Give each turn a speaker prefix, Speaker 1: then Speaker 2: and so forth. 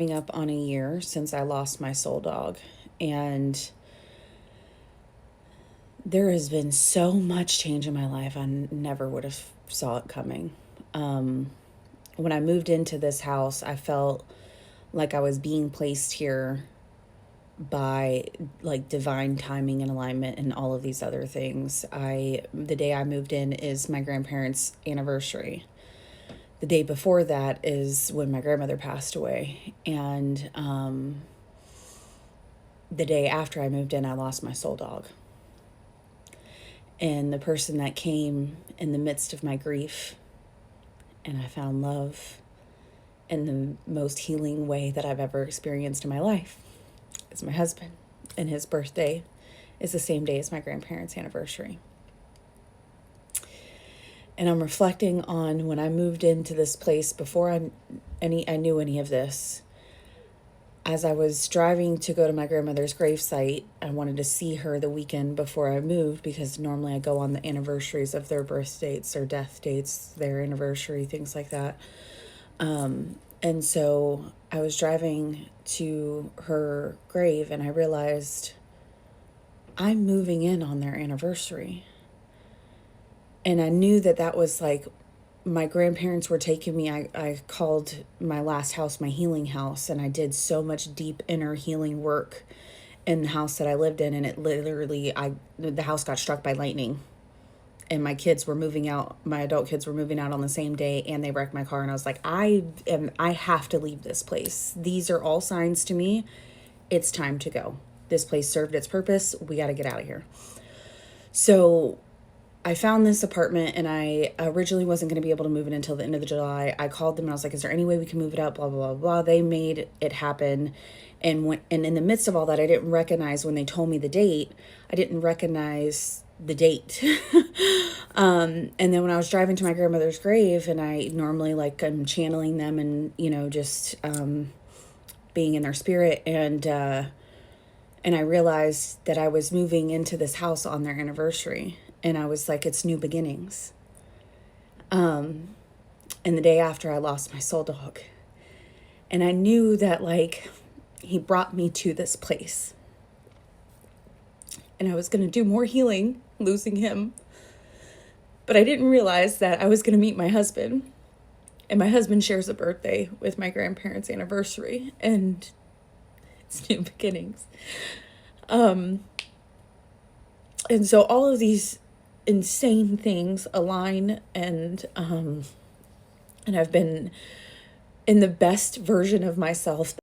Speaker 1: Coming up on a year since I lost my soul dog, and there has been so much change in my life. I never would have saw it coming. When I moved into this house, I felt like I was being placed here by like divine timing and alignment and all of these other things. The day I moved in is my grandparents' anniversary. The day before that is when my grandmother passed away, and the day after I moved in, I lost my soul dog. And the person that came in the midst of my grief, and I found love in the most healing way that I've ever experienced in my life, is my husband. And his birthday is the same day as my grandparents' anniversary. And I'm reflecting on when I moved into this place before I knew any of this. As I was driving to go to my grandmother's gravesite, I wanted to see her the weekend before I moved, because normally I go on the anniversaries of their birth dates or death dates, their anniversary, things like that. And so I was driving to her grave and I realized I'm moving in on their anniversary. And I knew that that was like my grandparents were taking me. I called my last house my healing house, and I did so much deep inner healing work in the house that I lived in. And it literally, the house got struck by lightning, and my kids were moving out. My adult kids were moving out on the same day, and they wrecked my car. And I was like, I have to leave this place. These are all signs to me. It's time to go. This place served its purpose. We got to get out of here. So I found this apartment, and I originally wasn't going to be able to move it until the end of July. I called them and I was like, is there any way we can move it up? Blah, blah, blah, blah. They made it happen. And in the midst of all that, I didn't recognize, when they told me the date, I didn't recognize the date. And then when I was driving to my grandmother's grave, and I normally I'm channeling them and, just being in their spirit. And I realized that I was moving into this house on their anniversary. And I was like, it's new beginnings. And the day after, I lost my soul dog. And I knew that he brought me to this place. And I was going to do more healing, losing him. But I didn't realize that I was going to meet my husband. And my husband shares a birthday with my grandparents' anniversary. And it's new beginnings. And so all of these insane things align, and I've been in the best version of myself